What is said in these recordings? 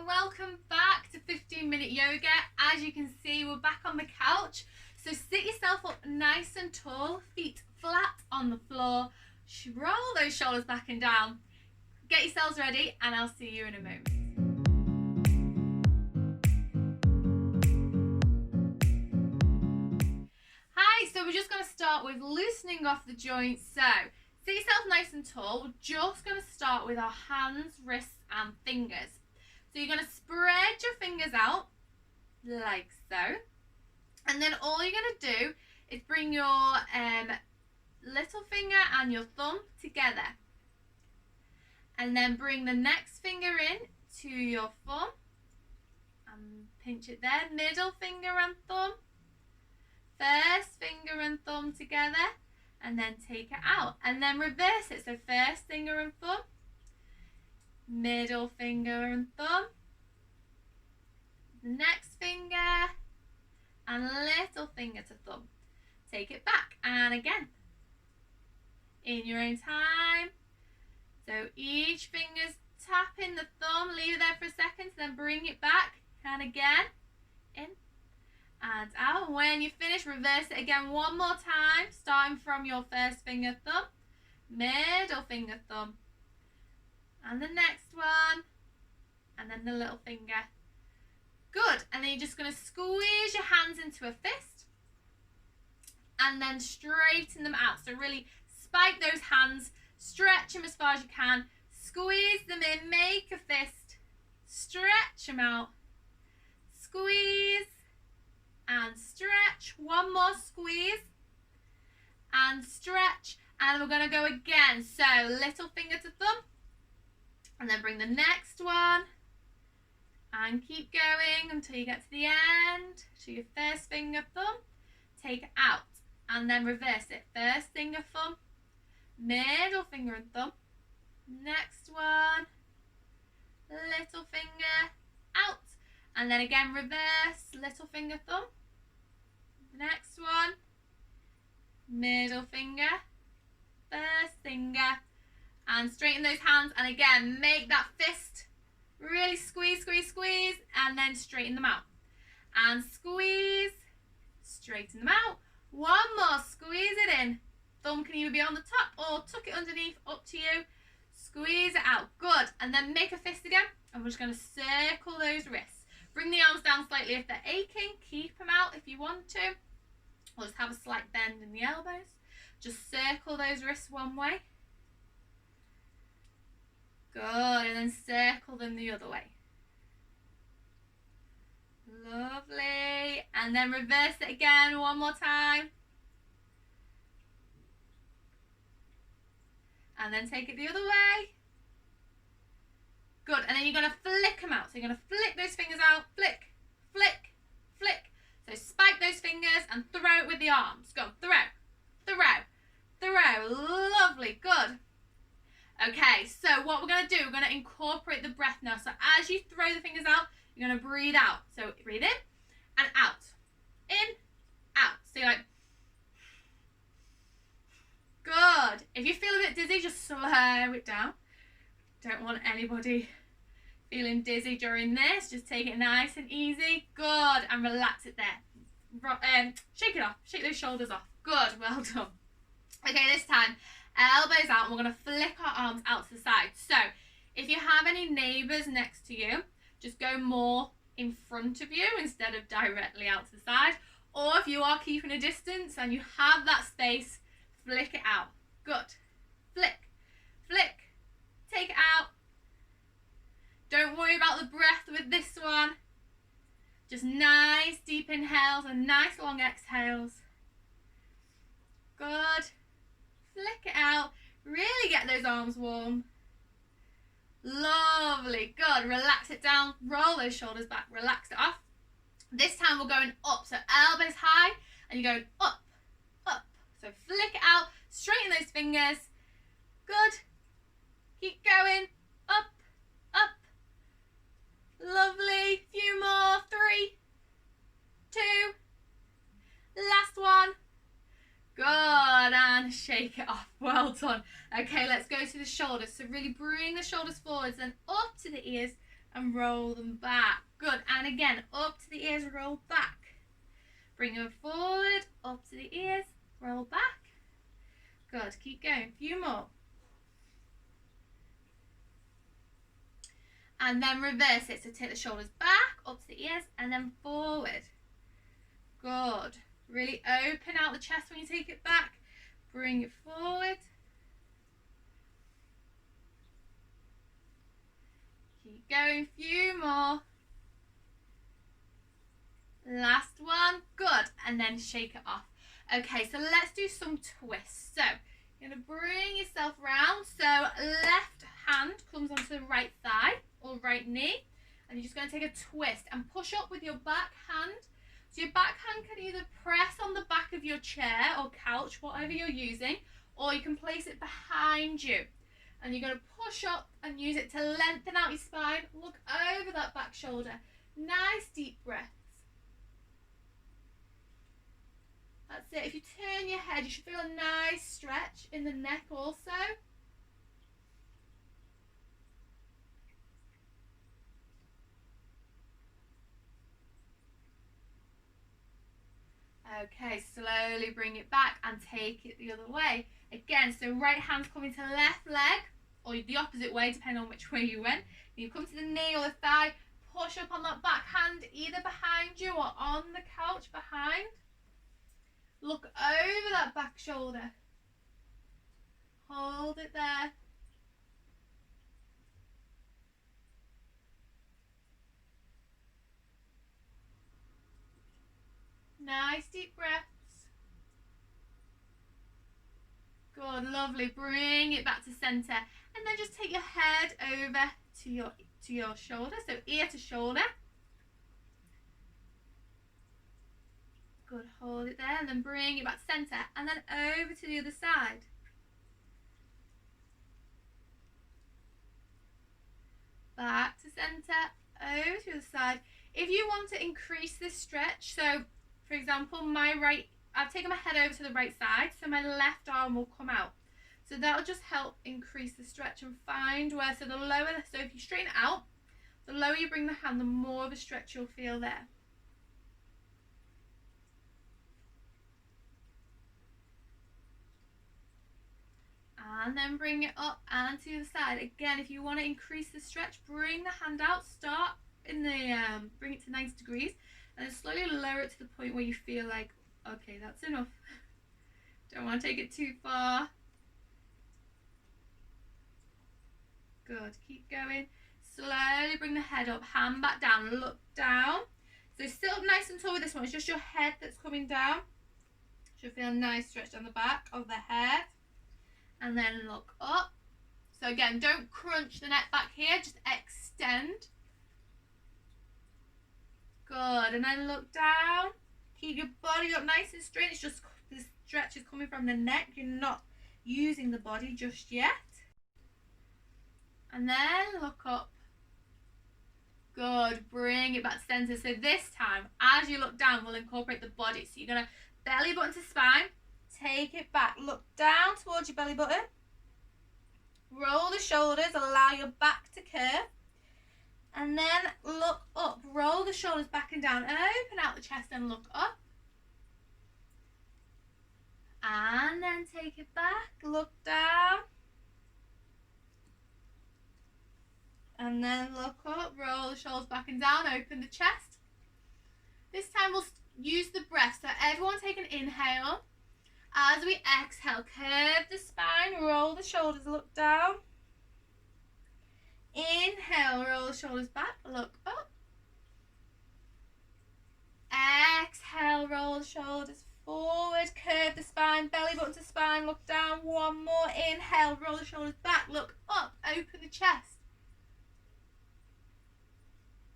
welcome back to 15-minute yoga. As you can see, we're back on the couch. So sit yourself up nice and tall, feet flat on the floor. Roll those shoulders back and down. Get yourselves ready and I'll see you in a moment. Hi, so we're just going to start with loosening off the joints. So sit yourself nice and tall. We're just going to start with our hands, wrists and fingers. So you're going to spread your fingers out like so. And then all you're going to do is bring your little finger and your thumb together. And then bring the next finger in to your thumb. And pinch it there. Middle finger and thumb. First finger and thumb together. And then take it out. And then reverse it. So first finger and thumb. Middle finger and thumb. Next finger. And little finger to thumb. Take it back. And again. In your own time. So each finger's tapping the thumb. Leave it there for a second. Then bring it back. And again. In. And out. When you finish, reverse it again one more time. Starting from your first finger, thumb. Middle finger, thumb. And the next one. And then the little finger. Good. And then you're just going to squeeze your hands into a fist. And then straighten them out. So really spike those hands. Stretch them as far as you can. Squeeze them in. Make a fist. Stretch them out. Squeeze. And stretch. One more squeeze. And stretch. And we're going to go again. So little finger to thumb. And then bring the next one. And keep going until you get to the end. To your first finger, thumb. Take it out. And then reverse it. First finger, thumb. Middle finger and thumb. Next one. Little finger. Out. And then again reverse. Little finger, thumb. Next one. Middle finger. First finger. And straighten those hands. And again, make that fist. Really squeeze, squeeze, squeeze. And then straighten them out. And squeeze. Straighten them out. One more. Squeeze it in. Thumb can either be on the top or tuck it underneath. Up to you. Squeeze it out. Good. And then make a fist again. And we're just going to circle those wrists. Bring the arms down slightly if they're aching. Keep them out if you want to. Or just have a slight bend in the elbows. Just circle those wrists one way. Good. And then circle them the other way. Lovely. And then reverse it again one more time. And then take it the other way. Good. And then you're going to flick them out. So you're going to flick those fingers out. Flick, flick, flick. So spike those fingers and throw it with the arms. Go. Throw, throw, throw. Lovely. Good. Okay. So what we're going to do, we're going to incorporate the breath now. So as you throw the fingers out, you're going to breathe out. So breathe in and out. In, out. So you're like, good. If you feel a bit dizzy, just slow it down. Don't want anybody feeling dizzy during this. Just take it nice and easy. Good. And relax it there. Shake it off. Shake those shoulders off. Good. Well done. Okay, this time, elbows out. And we're going to flick our arms out to the side. So if you have any neighbours next to you, just go more in front of you instead of directly out to the side. Or if you are keeping a distance and you have that space, flick it out. Good. Flick. Flick. Take it out. Don't worry about the breath with this one. Just nice deep inhales and nice long exhales. Good. Flick it out. Really get those arms warm. Lovely. Good. Relax it down. Roll those shoulders back. Relax it off. This time we're going up. So elbows high and you're going up, up. So flick it out. Straighten those fingers. Good. Keep going. Up, up. Lovely. Few more. 3, 2. Last one. Good. And shake it off. Well done. Okay, let's go to the shoulders. So really bring the shoulders forwards and up to the ears and roll them back. Good. And again, up to the ears, roll back. Bring them forward, up to the ears, roll back. Good. Keep going. A few more. And then reverse it. So take the shoulders back, up to the ears, and then forward. Good. Really open out the chest when you take it back. Bring it forward. Keep going. A few more. Last one. Good. And then shake it off. Okay, so let's do some twists. So you're going to bring yourself round. So left hand comes onto the right thigh or right knee. And you're just going to take a twist and push up with your back hand. So your back hand can either press on the back of your chair or couch, whatever you're using, or you can place it behind you. And you're going to push up and use it to lengthen out your spine. Look over that back shoulder. Nice deep breaths. That's it. If you turn your head, you should feel a nice stretch in the neck also. Okay, slowly bring it back and take it the other way. Again, so right hand's coming to left leg, or the opposite way, depending on which way you went. You come to the knee or the thigh, push up on that back hand, either behind you or on the couch behind. Look over that back shoulder. Hold it there. Nice deep breaths. Good, lovely. Bring it back to center, and then just take your head over to your shoulder, so ear to shoulder. Good, hold it there, and then bring it back to center, and then over to the other side. Back to center, over to the other side. If you want to increase this stretch, so for example, I've taken my head over to the right side, so my left arm will come out. So that'll just help increase the stretch and find where, so if you straighten it out, the lower you bring the hand, the more of a stretch you'll feel there. And then bring it up and to the side. Again, if you want to increase the stretch, bring the hand out, start in the, bring it to 90 degrees, and then slowly lower it to the point where you feel like, okay, that's enough. Don't want to take it too far. Good, keep going. Slowly bring the head up, hand back down, look down. So sit up nice and tall with this one. It's just your head that's coming down. Should feel a nice stretch down the back of the head. And then look up. So again, don't crunch the neck back here, just extend. Good, and then look down. Keep your body up nice and straight. It's just the stretch is coming from the neck. You're not using the body just yet. And then look up. Good, bring it back to center. So this time, as you look down, we'll incorporate the body. So you're gonna belly button to spine. Take it back, look down towards your belly button. Roll the shoulders, allow your back to curve. And then look up, roll the shoulders back and down, open out the chest and look up. And then take it back, look down. And then look up, roll the shoulders back and down, open the chest. This time we'll use the breath, so everyone take an inhale. As we exhale, curve the spine, roll the shoulders, look down. Inhale, roll the shoulders back, look up. Exhale, roll the shoulders forward, curve the spine, belly button to spine, look down. One more, inhale, roll the shoulders back, look up, open the chest.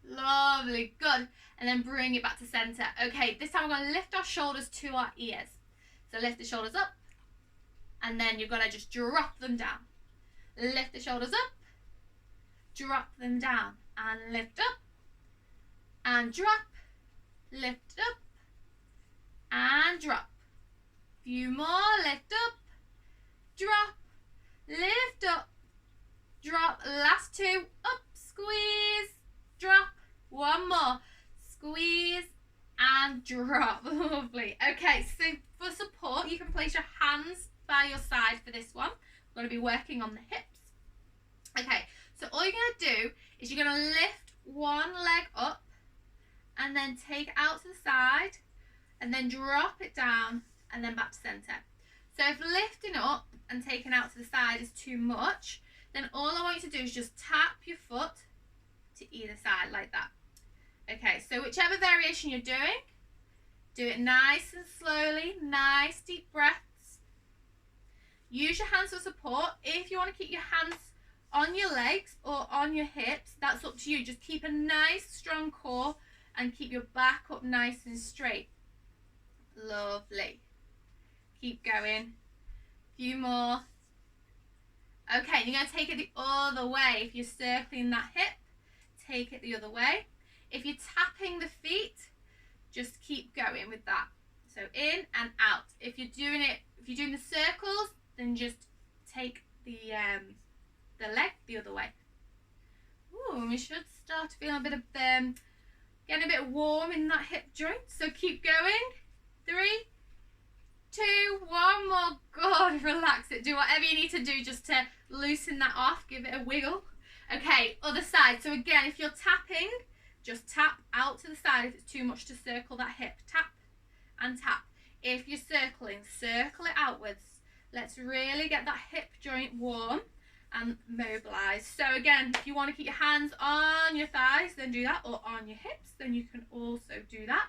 Lovely, good. And then bring it back to center. Okay, this time we're going to lift our shoulders to our ears. So lift the shoulders up, and then you're going to just drop them down. Lift the shoulders up, drop them down, and lift up, and drop, lift up, and drop. Few more, lift up, drop, lift up, drop. Last two, up, squeeze, and drop. Lovely. Okay, so for support, you can place your hands by your side for this one. We're going to be working on the hips. Okay, so all you're going to do is you're going to lift one leg up and then take it out to the side and then drop it down and then back to center. So if lifting up and taking out to the side is too much, then all I want you to do is just tap your foot to either side like that. Okay, so whichever variation you're doing, do it nice and slowly, nice deep breaths. Use your hands for support. If you want to keep your hands on your legs or on your hips, that's up to you. Just keep a nice strong core and keep your back up nice and straight. Lovely. Keep going. A few more. Okay, you're going to take it the other way. If you're circling that hip, take it the other way. If you're tapping the feet, just keep going with that. So in and out. If you're doing the circles, then just take the leg the other way. Ooh, we should start feeling a bit of getting a bit warm in that hip joint. So keep going. 3, 2, 1 more. God, relax it. Do whatever you need to do just to loosen that off. Give it a wiggle. Okay, other side. So again, if you're tapping, just tap out to the side if it's too much to circle that hip. Tap and tap. If you're circling, circle it outwards. Let's really get that hip joint warm and mobilise. So again, if you want to keep your hands on your thighs, then do that, or on your hips, then you can also do that.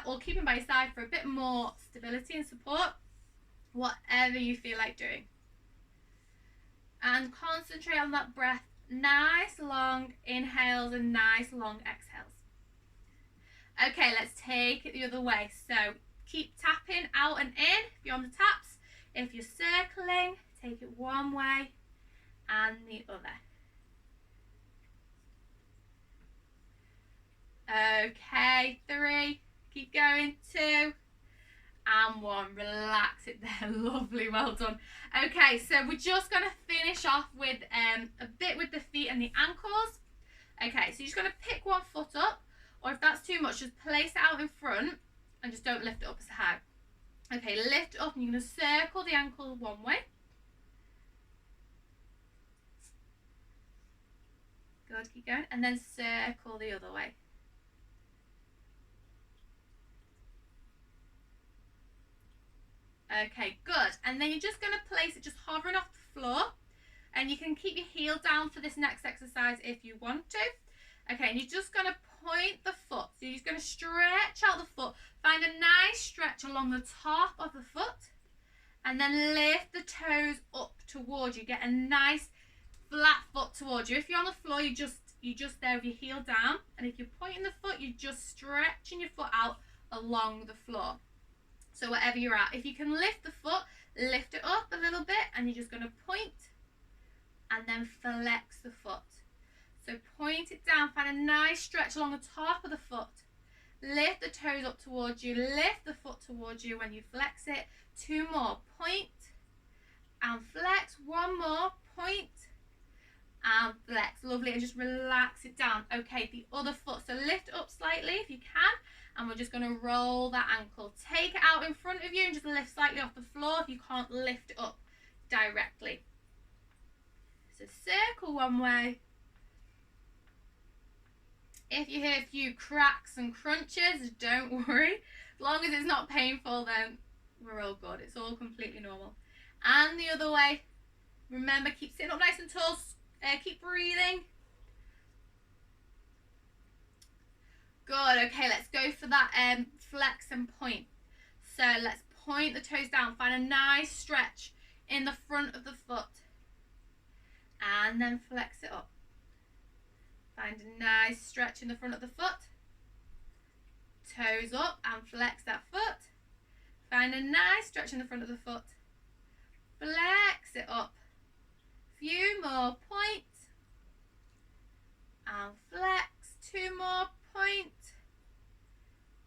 Or keep them by your side for a bit more stability and support. Whatever you feel like doing. And concentrate on that breath. Nice long inhales and nice long exhales. Okay, let's take it the other way. So keep tapping out and in if you're on the taps. If you're circling, take it one way and the other. Okay, 3, keep going, 2 and 1. Relax it there. Lovely, well done. Okay, so we're just going to finish off with a bit with the feet and the ankles. Okay, so you're just going to pick one foot up, or if that's too much, just place it out in front and just don't lift it up as high. Okay, lift it up and you're going to circle the ankle one way. Good, keep going, and then circle the other way. Okay, good. And then you're just going to place it just hovering off the floor. And you can keep your heel down for this next exercise if you want to. Okay, and you're just going to point the foot. So you're just going to stretch out the foot. Find a nice stretch along the top of the foot. And then lift the toes up towards you. Get a nice flat foot towards you. If you're on the floor, you're just there with your heel down. And if you're pointing the foot, you're just stretching your foot out along the floor. So whatever you're at, if you can lift the foot, lift it up a little bit, and you're just going to point and then flex the foot. So point it down, find a nice stretch along the top of the foot. Lift the toes up towards you, lift the foot towards you when you flex it. 2 more, point and flex. 1 more, point and flex. Lovely, and just relax it down. Okay, the other foot, so lift it up slightly if you can. And we're just going to roll that ankle. Take it out in front of you and just lift slightly off the floor if you can't lift it up directly. So circle one way. If you hear a few cracks and crunches, don't worry. As long as it's not painful, then we're all good. It's all completely normal. And the other way. Remember, keep sitting up nice and tall. Keep breathing. Good, okay, let's go for that flex and point. So let's point the toes down, find a nice stretch in the front of the foot. And then flex it up. Find a nice stretch in the front of the foot. Toes up and flex that foot. Find a nice stretch in the front of the foot. Flex it up. Few more, point. And flex. 2 more, point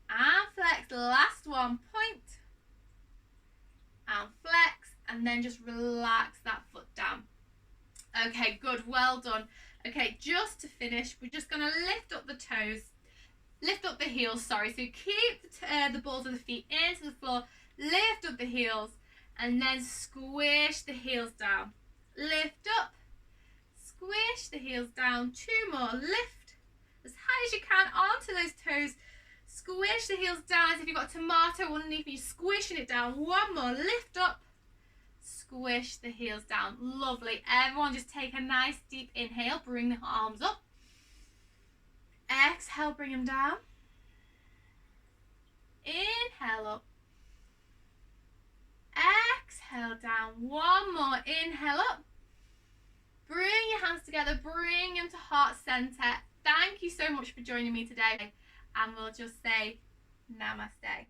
and flex. Last one, point and flex, and then just relax that foot down. Okay, good, well done. Okay, just to finish, we're just going to lift up the toes, lift up the heels, sorry. So keep the balls of the feet into the floor, lift up the heels, and then squish the heels down. Lift up, squish the heels down. 2 more, lift as high as you can onto those toes. Squish the heels down as if you've got a tomato underneath you, squishing it down. 1 more, lift up, squish the heels down. Lovely. Everyone just take a nice deep inhale, bring the arms up. Exhale, bring them down. Inhale up. Exhale down. 1 more, inhale up. Bring your hands together, bring them to heart center. Thank you so much for joining me today, and we'll just say namaste.